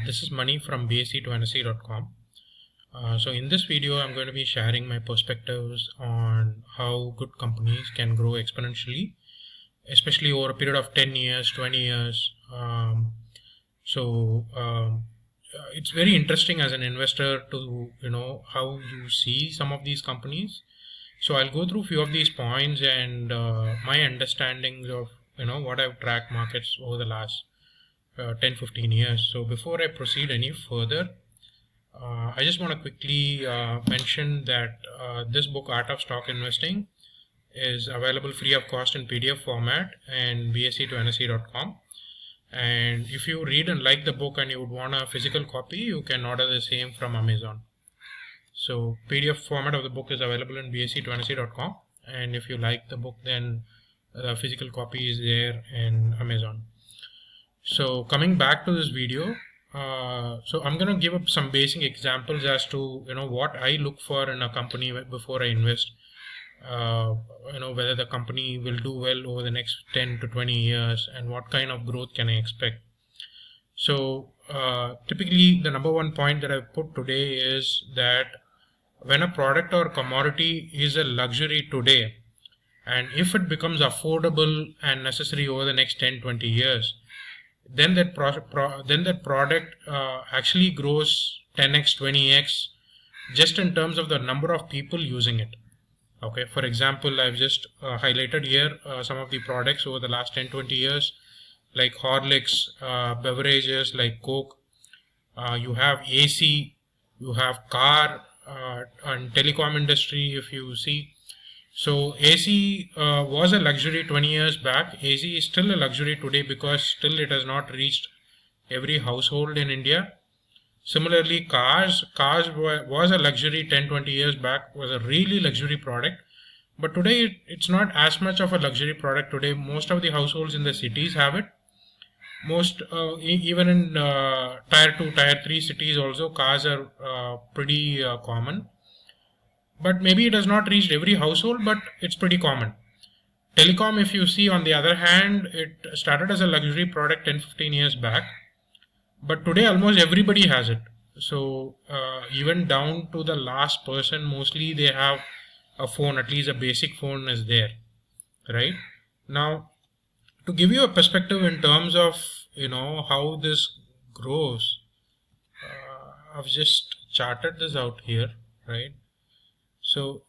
This is Mani from bsc2nse.com. So in this video, I'm going to be sharing my perspectives on how good companies can grow exponentially, especially over a period of 10 years, 20 years. It's very interesting as an investor to know how you see some of these companies. So I'll go through a few of these points and my understandings of what I've tracked markets over the last 10-15 years. So before I proceed any further, I just want to quickly mention that this book, Art of Stock Investing, is available free of cost in PDF format and bsc2nse.com. And if you read and like the book and you would want a physical copy, you can order the same from Amazon. So PDF format of the book is available in bsc2nse.com, and if you like the book, then the physical copy is there in Amazon. So coming back to this video, so I'm going to give up some basic examples as to what I look for in a company before I invest. Whether the company will do well over the next 10 to 20 years and what kind of growth can I expect. So typically the number one point that I've put today is that when a product or commodity is a luxury today, and if it becomes affordable and necessary over the next 10-20 years, then that product actually grows 10x, 20x just in terms of the number of people using it. Okay, for example, I've just highlighted here some of the products over the last 10-20 years, like Horlicks, beverages like Coke, you have AC, you have car and telecom industry. If you see, so AC was a luxury 20 years back. AC is still a luxury today because still it has not reached every household in India. Similarly, cars was a luxury 10-20 years back, was a really luxury product. But today it's not as much of a luxury product. Today most of the households in the cities have it. Most even in tier 2, tier 3 cities also, cars are pretty common. But maybe it has not reached every household, but it's pretty common. Telecom, if you see, on the other hand, it started as a luxury product 10-15 years back, but today almost everybody has it. So even down to the last person, mostly they have a phone, at least a basic phone is there, right? Now, to give you a perspective in terms of how this grows, I've just charted this out here, right? So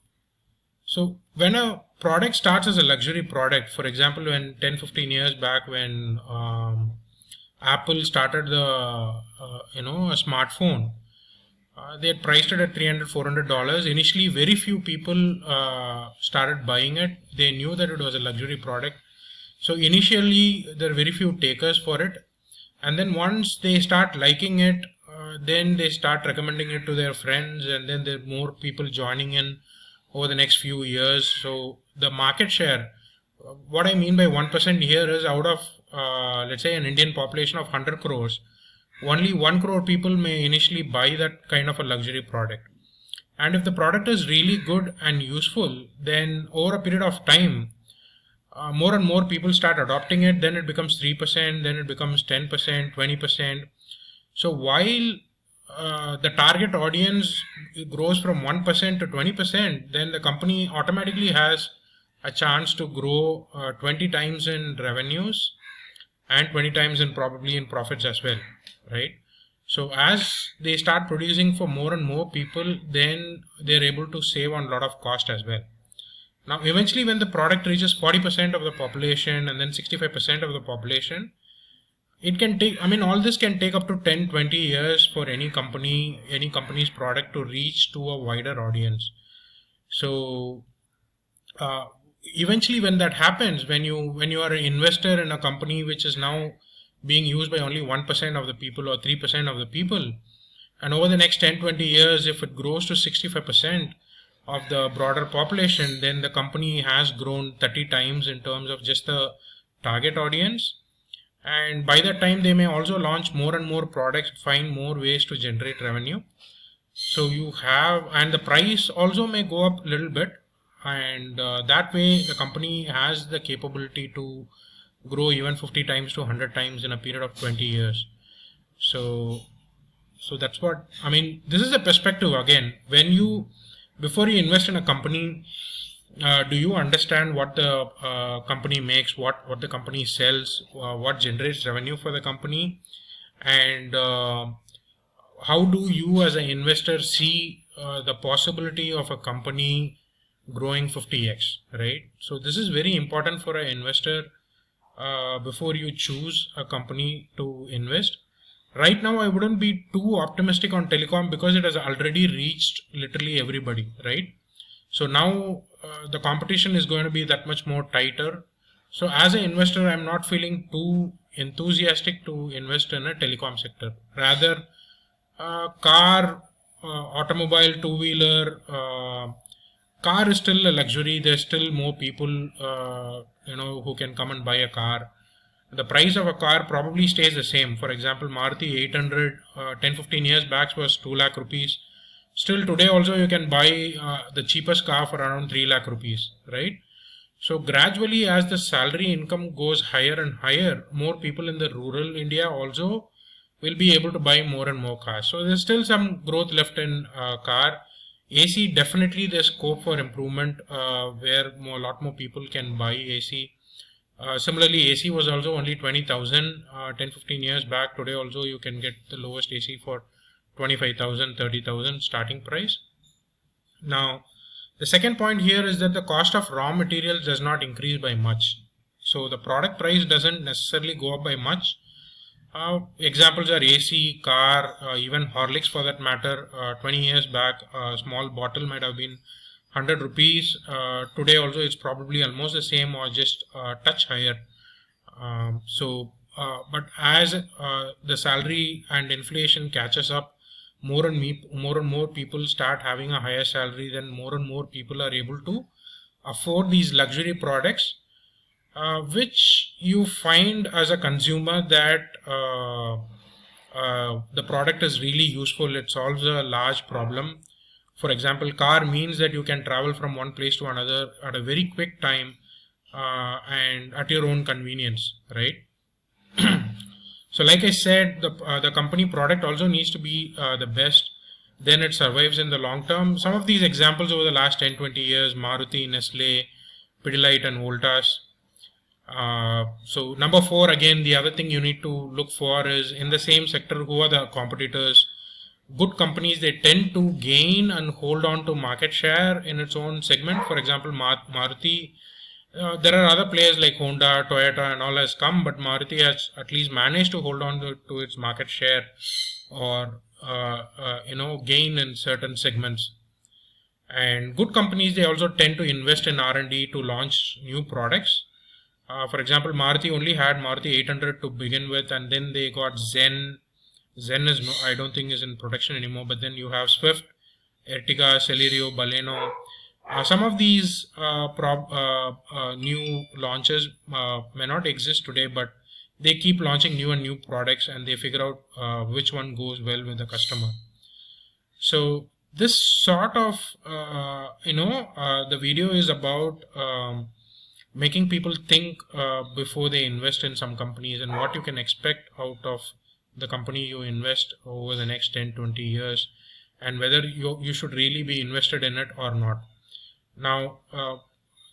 when a product starts as a luxury product, for example, when 10-15 years back, when Apple started the a smartphone, they had priced it at $300-400. Initially, very few people started buying it. They knew that it was a luxury product. So initially, there are very few takers for it. And then once they start liking it, then they start recommending it to their friends, and then there are more people joining in over the next few years. So the market share, what I mean by 1% here is out of let's say an Indian population of 100 crores, only 1 crore people may initially buy that kind of a luxury product. And if the product is really good and useful, then over a period of time, more and more people start adopting it. Then it becomes 3%, then it becomes 10%, 20%. So while the target audience grows from 1% to 20%, then the company automatically has a chance to grow 20 times in revenues and 20 times in probably in profits as well, right? So as they start producing for more and more people, then they're able to save on a lot of cost as well. Now, eventually when the product reaches 40% of the population and then 65% of the population, it can take, all this can take up to 10-20 years for any company's product to reach to a wider audience. So eventually when that happens, when you are an investor in a company which is now being used by only 1% of the people or 3% of the people, and over the next 10-20 years, if it grows to 65% of the broader population, then the company has grown 30 times in terms of just the target audience. And by that time, they may also launch more and more products, find more ways to generate revenue. So you have, and the price also may go up a little bit, and that way the company has the capability to grow even 50 times to 100 times in a period of 20 years. So that's what I mean. This is a perspective again. Before you invest in a company, do you understand what the company makes, what the company sells, what generates revenue for the company, and how do you as an investor see the possibility of a company growing 50x, right? So this is very important for an investor before you choose a company to invest. Right now, I wouldn't be too optimistic on telecom because it has already reached literally everybody, right? So now the competition is going to be that much more tighter. So as an investor, I'm not feeling too enthusiastic to invest in a telecom sector. Rather, car, automobile, two-wheeler, car is still a luxury. There's still more people, who can come and buy a car. The price of a car probably stays the same. For example, Maruti 800, 10-15 years back was 2 lakh rupees. Still today also you can buy the cheapest car for around 3 lakh rupees, right? So gradually as the salary income goes higher and higher, more people in the rural India also will be able to buy more and more cars. So there's still some growth left in car. AC, definitely there's scope for improvement where a lot more people can buy AC. Similarly, AC was also only 20,000 10-15 years back. Today also you can get the lowest AC for 25,000, 30,000 starting price. Now, the second point here is that the cost of raw materials does not increase by much. So the product price doesn't necessarily go up by much. Examples are AC, car, even Horlicks for that matter. 20 years back, a small bottle might have been 100 rupees. Today also it's probably almost the same or just a touch higher. But as the salary and inflation catches up, more and more people start having a higher salary, then more and more people are able to afford these luxury products, which you find as a consumer that the product is really useful. It solves a large problem. For example, car means that you can travel from one place to another at a very quick time and at your own convenience, right? So like I said, the company product also needs to be the best. Then it survives in the long term. Some of these examples over the last 10-20 years, Maruti, Nestle, Pidilite and Voltas. So number 4, again, the other thing you need to look for is in the same sector, who are the competitors. Good companies, they tend to gain and hold on to market share in its own segment. For example, Maruti, there are other players like Honda, Toyota and all has come, but Maruti has at least managed to hold on to its market share or gain in certain segments. And good companies, they also tend to invest in R&D to launch new products. For example, Maruti only had Maruti 800 to begin with, and then they got Zen. Zen is I don't think is in production anymore, but then you have Swift, Ertiga, Celerio, Baleno. Some of these new launches may not exist today, but they keep launching new and new products, and they figure out which one goes well with the customer. So this sort of the video is about making people think before they invest in some companies and what you can expect out of the company you invest over the next 10-20 years, and whether you should really be invested in it or not. Now,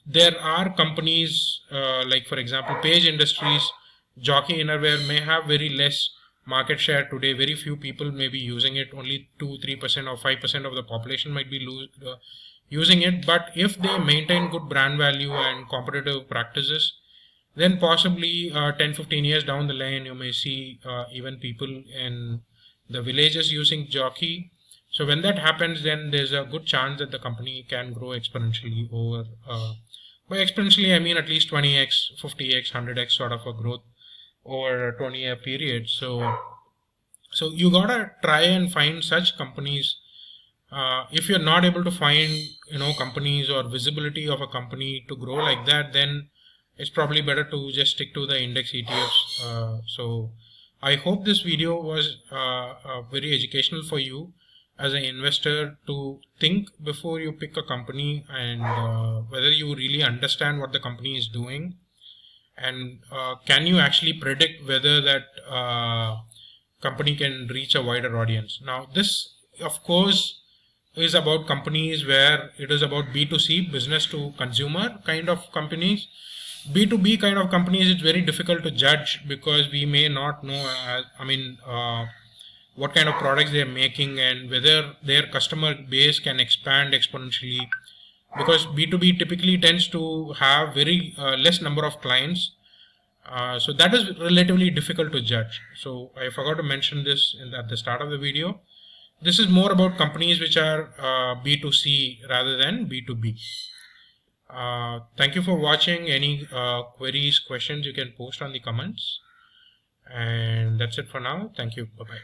there are companies like, for example, Page Industries, Jockey Innerwear may have very less market share today. Very few people may be using it. Only 2-3% or 5% of the population might be using it. But if they maintain good brand value and competitive practices, then possibly 10-15 years down the line, you may see even people in the villages using Jockey. So when that happens, then there's a good chance that the company can grow exponentially over. By exponentially, I mean at least 20x, 50x, 100x sort of a growth over a 20-year period. So you gotta try and find such companies. If you're not able to find companies or visibility of a company to grow like that, then it's probably better to just stick to the index ETFs. So I hope this video was very educational for you as an investor to think before you pick a company, and whether you really understand what the company is doing, and can you actually predict whether that company can reach a wider audience. Now, this, of course, is about companies where it is about B2C, business to consumer kind of companies. B2B kind of companies, it's very difficult to judge because we may not know, what kind of products they are making and whether their customer base can expand exponentially, because B2B typically tends to have very less number of clients. So that is relatively difficult to judge. So I forgot to mention this at the start of the video. This is more about companies which are B2C rather than B2B. Thank you for watching. Any queries, questions, you can post on the comments. And that's it for now. Thank you. Bye-bye.